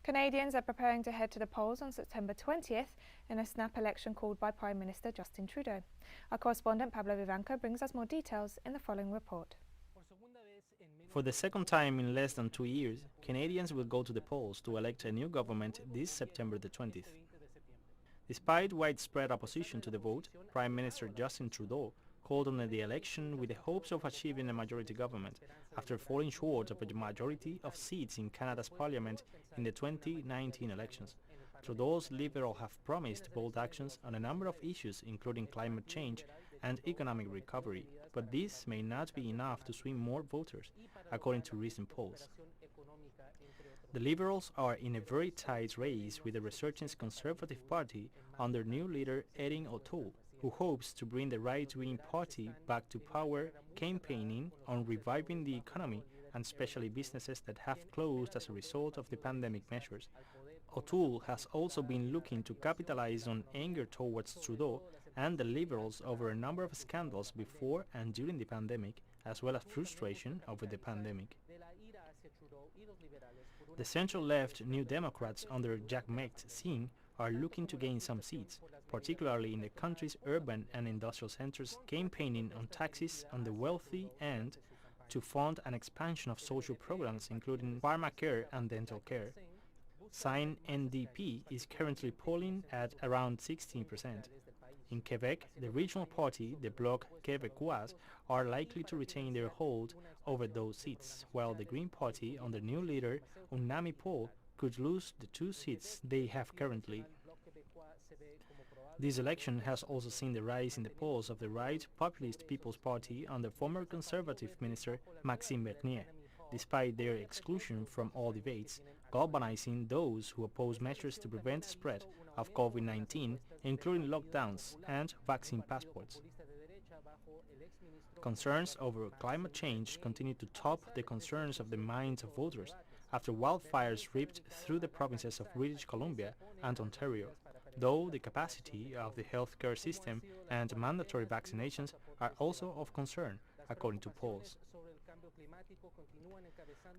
Canadians are preparing to head to the polls on September 20th in a snap election called by Prime Minister Justin Trudeau. Our correspondent Pablo Vivanco brings us more details in the following report. For the second time in less than 2 years, Canadians will go to the polls to elect a new government this September the 20th. Despite widespread opposition to the vote, Prime Minister Justin Trudeau called on the election with the hopes of achieving a majority government after falling short of a majority of seats in Canada's parliament in the 2019 elections. Trudeau's Liberals have promised bold actions on a number of issues including climate change and economic recovery, but this may not be enough to swing more voters, according to recent polls. The Liberals are in a very tight race with the resurgent Conservative Party under new leader Erin O'Toole, who hopes to bring the right-wing party back to power, campaigning on reviving the economy and especially businesses that have closed as a result of the pandemic measures. O'Toole has also been looking to capitalize on anger towards Trudeau and the Liberals over a number of scandals before and during the pandemic, as well as frustration over the pandemic. The centre-left New Democrats under Jagmeet Singh are looking to gain some seats, particularly in the country's urban and industrial centres, campaigning on taxes on the wealthy and to fund an expansion of social programs including pharmacare and dental care. Singh NDP is currently polling at around 16%. In Quebec, the regional party, the Bloc Québécois, are likely to retain their hold over those seats, while the Green Party, under new leader Unami Paul, could lose the 2 seats they have currently. This election has also seen the rise in the polls of the right populist People's Party under former Conservative Minister Maxime Bernier, despite their exclusion from all debates, galvanizing those who oppose measures to prevent the spread of COVID-19, including lockdowns and vaccine passports. Concerns over climate change continue to top the concerns of the minds of voters after wildfires ripped through the provinces of British Columbia and Ontario, though the capacity of the healthcare system and mandatory vaccinations are also of concern, according to polls.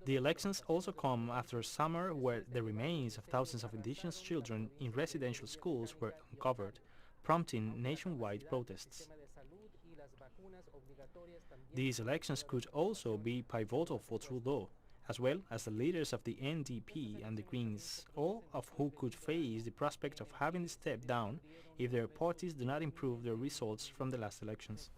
The elections also come after a summer where the remains of thousands of indigenous children in residential schools were uncovered, prompting nationwide protests. These elections could also be pivotal for Trudeau, as well as the leaders of the NDP and the Greens, all of who could face the prospect of having to step down if their parties do not improve their results from the last elections.